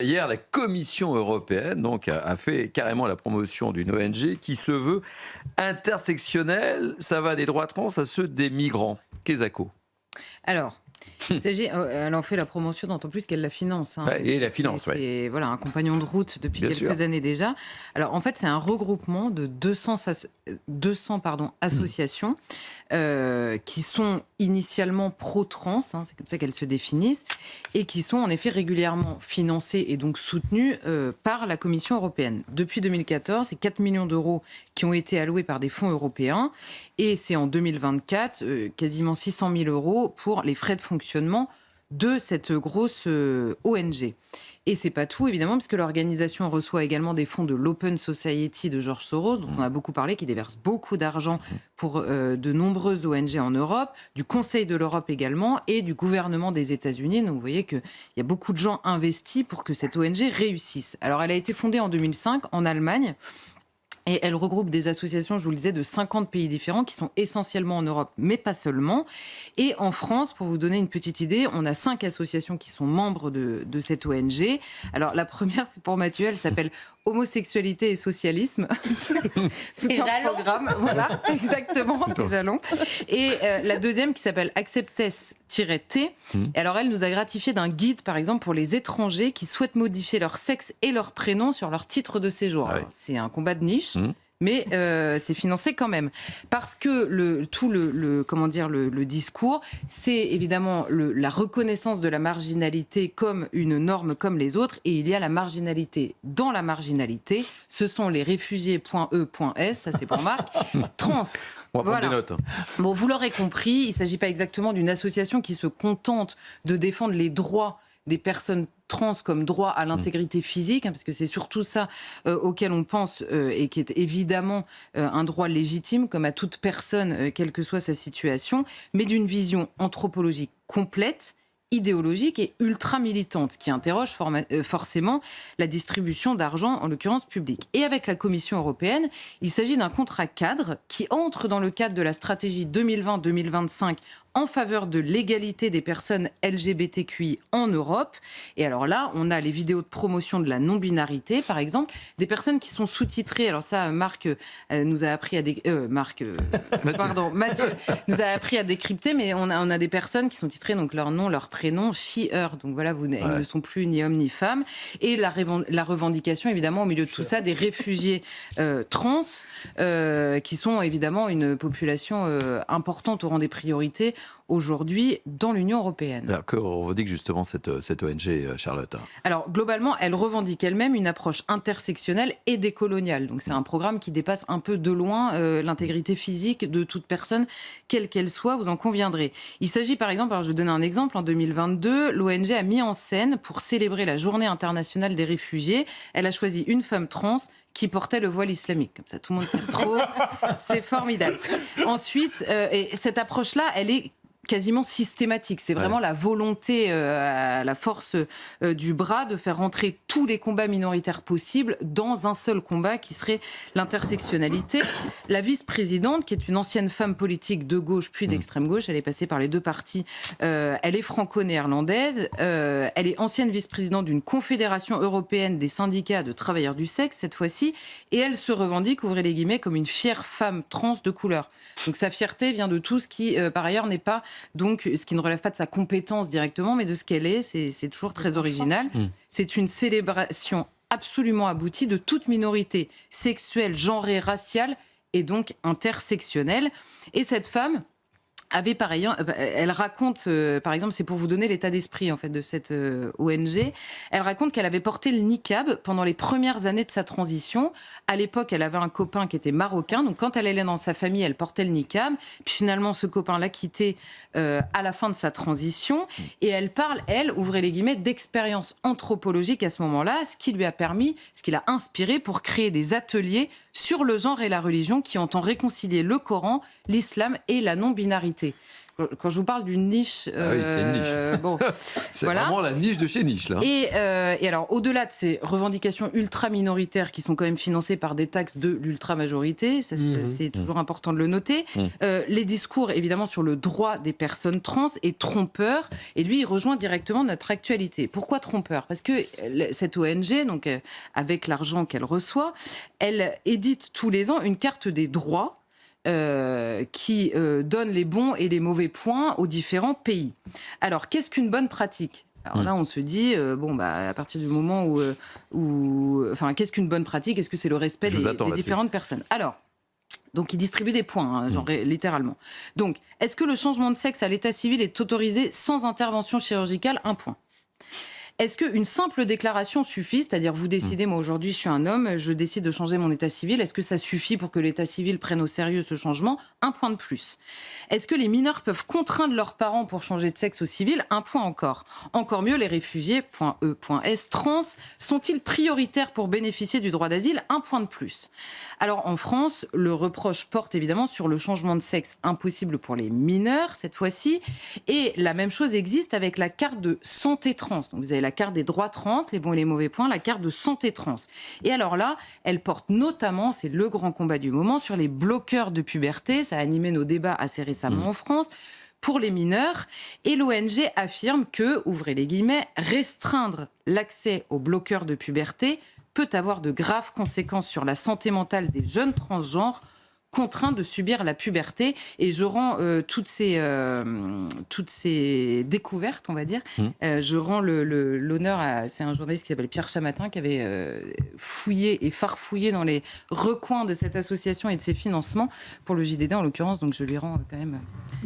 Hier, la Commission européenne a fait carrément la promotion d'une ONG qui se veut intersectionnelle. Ça va des droits trans à ceux des migrants. Kezako. Alors, il s'agit, elle en fait la promotion, d'autant plus qu'elle la finance. Hein. Ouais, et la finance, oui. C'est voilà, un compagnon de route depuis Bien quelques sûr. années déjà. Alors, en fait, c'est un regroupement de 200 associations qui sont initialement pro-trans, hein, c'est comme ça qu'elles se définissent, et qui sont en effet régulièrement financées et donc soutenues par la Commission européenne. Depuis 2014, c'est 4 millions d'euros qui ont été alloués par des fonds européens, et c'est en 2024 quasiment 600 000 euros pour les frais de fonctionnement de cette grosse ONG. Et c'est pas tout, évidemment, parce que l'organisation reçoit également des fonds de l'Open Society de George Soros, dont on a beaucoup parlé, qui déverse beaucoup d'argent pour de nombreuses ONG en Europe, du Conseil de l'Europe également, et du gouvernement des États-Unis. Donc vous voyez qu'il y a beaucoup de gens investis pour que cette ONG réussisse. Alors elle a été fondée en 2005 en Allemagne. Et elle regroupe des associations, je vous le disais, de 50 pays différents qui sont essentiellement en Europe, mais pas seulement. Et en France, pour vous donner une petite idée, on a 5 associations qui sont membres de cette ONG. Alors la première, c'est pour Mathieu, elle s'appelle Homosexualité et Socialisme. C'est Jalon. Programme, voilà, exactement, c'est Jalon. Et la deuxième qui s'appelle Acceptess-T. Et alors elle nous a gratifié d'un guide, par exemple, pour les étrangers qui souhaitent modifier leur sexe et leur prénom sur leur titre de séjour. Ah oui. Alors, c'est un combat de niche. Mais c'est financé quand même. Parce que le discours, c'est évidemment la reconnaissance de la marginalité comme une norme comme les autres. Et il y a la marginalité. Dans la marginalité, ce sont les réfugiés.e.s, ça c'est pour Marc, trans. On va prendre des notes. Bon, vous l'aurez compris, il ne s'agit pas exactement d'une association qui se contente de défendre les droits des personnes trans comme droit à l'intégrité physique, hein, parce que c'est surtout ça auquel on pense et qui est évidemment un droit légitime, comme à toute personne, quelle que soit sa situation, mais d'une vision anthropologique complète, idéologique et ultra-militante, qui interroge forcément la distribution d'argent, en l'occurrence public. Et avec la Commission européenne, il s'agit d'un contrat cadre qui entre dans le cadre de la stratégie 2020-2025 en faveur de l'égalité des personnes LGBTQI en Europe. Et alors là, on a les vidéos de promotion de la non-binarité, par exemple, des personnes qui sont sous-titrées. Alors ça, Mathieu nous a appris à décrypter, mais on a des personnes qui sont titrées, donc leur nom, leur prénom, she, her. Donc voilà, ils ne sont plus ni hommes ni femmes. Et la revendication, évidemment, au milieu de tout ça, des réfugiés trans, qui sont évidemment une population importante au rang des priorités aujourd'hui dans l'Union européenne. Alors que revendique justement cette ONG, Charlotte? Alors globalement, elle revendique elle-même une approche intersectionnelle et décoloniale. Donc c'est un programme qui dépasse un peu de loin l'intégrité physique de toute personne, quelle qu'elle soit, vous en conviendrez. Il s'agit par exemple, alors je donne un exemple, en 2022, l'ONG a mis en scène, pour célébrer la Journée internationale des réfugiés, elle a choisi une femme trans qui portait le voile islamique. Comme ça, tout le monde s'y retrouve. C'est formidable. Ensuite, et cette approche-là, elle est quasiment systématique. C'est vraiment la volonté, à la force du bras, de faire rentrer tous les combats minoritaires possibles dans un seul combat qui serait l'intersectionnalité. La vice-présidente, qui est une ancienne femme politique de gauche puis d'extrême gauche, elle est passée par les deux partis, elle est franco-néerlandaise, elle est ancienne vice-présidente d'une confédération européenne des syndicats de travailleurs du sexe, cette fois-ci, et elle se revendique, ouvrez les guillemets, comme une fière femme trans de couleur. Donc sa fierté vient de tout ce qui, par ailleurs, n'est pas donc ce qui ne relève pas de sa compétence directement, mais de ce qu'elle est. C'est toujours très original. C'est une célébration absolument aboutie de toute minorité sexuelle, genrée, raciale et donc intersectionnelle. Et cette femme avait par ailleurs, elle raconte, par exemple, c'est pour vous donner l'état d'esprit en fait de cette ONG, elle raconte qu'elle avait porté le niqab pendant les premières années de sa transition. À l'époque, elle avait un copain qui était marocain, donc quand elle allait dans sa famille, elle portait le niqab. Puis finalement, ce copain l'a quittée à la fin de sa transition. Et elle parle, elle, ouvrez les guillemets, d'expérience anthropologique à ce moment-là, ce qui lui a permis, ce qui l'a inspiré pour créer des ateliers sur le genre et la religion qui entend réconcilier le Coran, l'islam et la non-binarité. quand je vous parle d'une niche, c'est une niche. bon, C'est voilà. vraiment la niche de chez niche, là. Et alors, au-delà de ces revendications ultra-minoritaires qui sont quand même financées par des taxes de l'ultra-majorité, c'est toujours important de le noter, les discours, évidemment, sur le droit des personnes trans est trompeur. Et lui, il rejoint directement notre actualité. Pourquoi trompeur ? Parce que cette ONG, donc, avec l'argent qu'elle reçoit, elle édite tous les ans une carte des droits qui donne les bons et les mauvais points aux différents pays. Alors, qu'est-ce qu'une bonne pratique ? Alors là, on se dit, à partir du moment où qu'est-ce qu'une bonne pratique ? Est-ce que c'est le respect des différentes personnes ? Alors, donc, il distribue des points, littéralement. Donc, est-ce que le changement de sexe à l'état civil est autorisé sans intervention chirurgicale ? 1 point. Est-ce qu'une simple déclaration suffit ? C'est-à-dire, vous décidez, moi aujourd'hui je suis un homme, je décide de changer mon état civil. Est-ce que ça suffit pour que l'état civil prenne au sérieux ce changement ? 1 point de plus. Est-ce que les mineurs peuvent contraindre leurs parents pour changer de sexe au civil ? 1 point encore. Encore mieux, les réfugiés, .E.S, trans, sont-ils prioritaires pour bénéficier du droit d'asile ? 1 point de plus. Alors en France, le reproche porte évidemment sur le changement de sexe impossible pour les mineurs, cette fois-ci. Et la même chose existe avec la carte de santé trans. Donc vous avez la carte des droits trans, les bons et les mauvais points, la carte de santé trans. Et alors là, elle porte notamment, c'est le grand combat du moment, sur les bloqueurs de puberté. Ça a animé nos débats assez récemment en France. Pour les mineurs, et l'ONG affirme que, ouvrez les guillemets, restreindre l'accès aux bloqueurs de puberté peut avoir de graves conséquences sur la santé mentale des jeunes transgenres contraints de subir la puberté. Et je rends toutes ces découvertes, on va dire, je rends l'honneur à... C'est un journaliste qui s'appelle Pierre Chamatin qui avait fouillé et farfouillé dans les recoins de cette association et de ses financements pour le JDD en l'occurrence, donc je lui rends quand même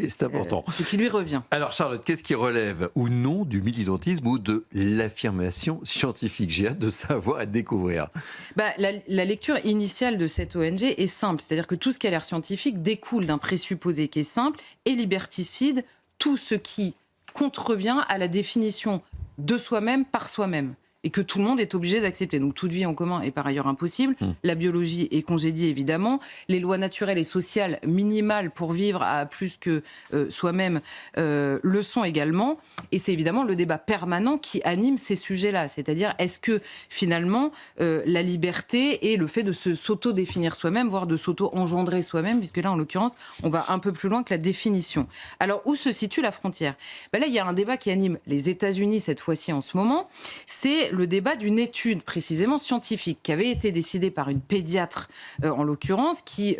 c'est important. Ce qui lui revient. Alors Charlotte, qu'est-ce qui relève ou non du militantisme ou de l'affirmation scientifique ? J'ai hâte de savoir et de découvrir. La lecture initiale de cette ONG est simple, c'est-à-dire que tout ce qui a l'air scientifique découle d'un présupposé qui est simple et liberticide, tout ce qui contrevient à la définition de soi-même par soi-même, et que tout le monde est obligé d'accepter. Donc toute vie en commun est par ailleurs impossible. La biologie est congédiée, évidemment. Les lois naturelles et sociales minimales pour vivre à plus que soi-même le sont également. Et c'est évidemment le débat permanent qui anime ces sujets-là. C'est-à-dire, est-ce que finalement, la liberté et le fait de s'auto-définir soi-même, voire de s'auto-engendrer soi-même, puisque là, en l'occurrence, on va un peu plus loin que la définition. Alors, où se situe la frontière ? Là, il y a un débat qui anime les États-Unis cette fois-ci en ce moment. C'est le débat d'une étude précisément scientifique qui avait été décidée par une pédiatre en l'occurrence qui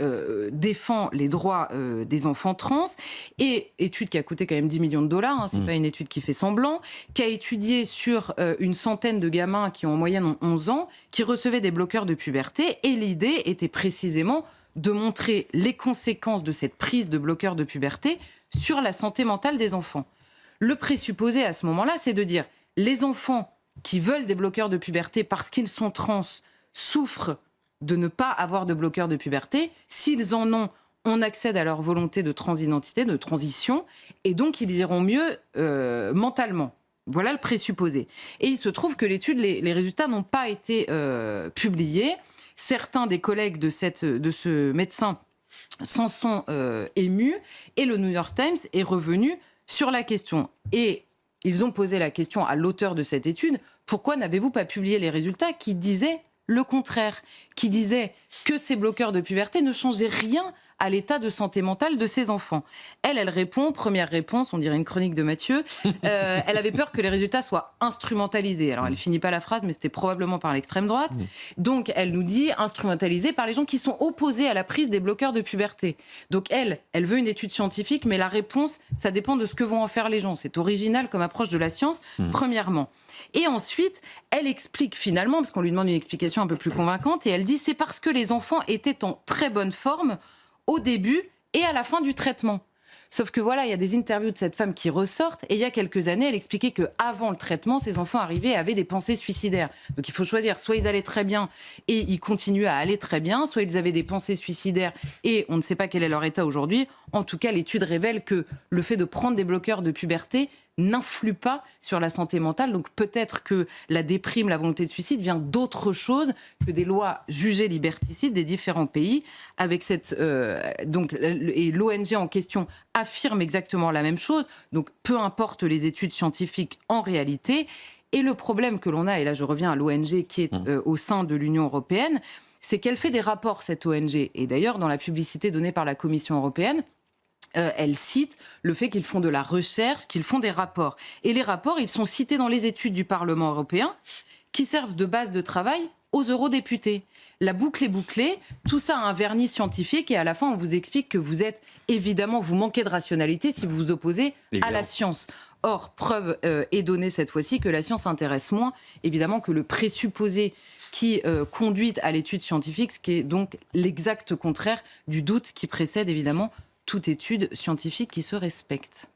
défend les droits des enfants trans, et étude qui a coûté quand même 10 millions de dollars, c'est pas une étude qui fait semblant, qui a étudié sur une centaine de gamins qui ont en moyenne 11 ans, qui recevaient des bloqueurs de puberté, et l'idée était précisément de montrer les conséquences de cette prise de bloqueurs de puberté sur la santé mentale des enfants. Le présupposé à ce moment-là, c'est de dire les enfants qui veulent des bloqueurs de puberté parce qu'ils sont trans souffrent de ne pas avoir de bloqueurs de puberté. S'ils en ont, on accède à leur volonté de transidentité, de transition, et donc ils iront mieux mentalement. Voilà le présupposé. Et il se trouve que l'étude, les résultats n'ont pas été publiés. Certains des collègues de ce médecin s'en sont émus, et le New York Times est revenu sur la question. Et ils ont posé la question à l'auteur de cette étude, pourquoi n'avez-vous pas publié les résultats qui disaient le contraire, qui disaient que ces bloqueurs de puberté ne changeaient rien à l'état de santé mentale de ses enfants. Elle répond, première réponse, on dirait une chronique de Mathieu, elle avait peur que les résultats soient instrumentalisés. Alors elle finit pas la phrase, mais c'était probablement par l'extrême droite. Donc elle nous dit instrumentalisés par les gens qui sont opposés à la prise des bloqueurs de puberté. Donc elle veut une étude scientifique, mais la réponse, ça dépend de ce que vont en faire les gens. C'est original comme approche de la science, premièrement. Et ensuite, elle explique finalement, parce qu'on lui demande une explication un peu plus convaincante, et elle dit c'est parce que les enfants étaient en très bonne forme au début et à la fin du traitement. Sauf que voilà, il y a des interviews de cette femme qui ressortent, et il y a quelques années, elle expliquait qu'avant le traitement, ces enfants arrivaient et avaient des pensées suicidaires. Donc il faut choisir, soit ils allaient très bien et ils continuent à aller très bien, soit ils avaient des pensées suicidaires et on ne sait pas quel est leur état aujourd'hui. En tout cas, l'étude révèle que le fait de prendre des bloqueurs de puberté n'influe pas sur la santé mentale. Donc peut-être que la déprime, la volonté de suicide vient d'autre chose que des lois jugées liberticides des différents pays. Avec cette, et l'ONG en question affirme exactement la même chose. Donc peu importe les études scientifiques en réalité. Et le problème que l'on a, et là je reviens à l'ONG qui est au sein de l'Union européenne, c'est qu'elle fait des rapports, cette ONG. Et d'ailleurs, dans la publicité donnée par la Commission européenne, elle cite le fait qu'ils font de la recherche, qu'ils font des rapports. Et les rapports, ils sont cités dans les études du Parlement européen qui servent de base de travail aux eurodéputés. La boucle est bouclée, tout ça a un vernis scientifique et à la fin, on vous explique que vous êtes, évidemment, vous manquez de rationalité si vous vous opposez à la science. Or, preuve est donnée cette fois-ci que la science intéresse moins, évidemment, que le présupposé qui conduit à l'étude scientifique, ce qui est donc l'exact contraire du doute qui précède, évidemment, toute étude scientifique qui se respecte.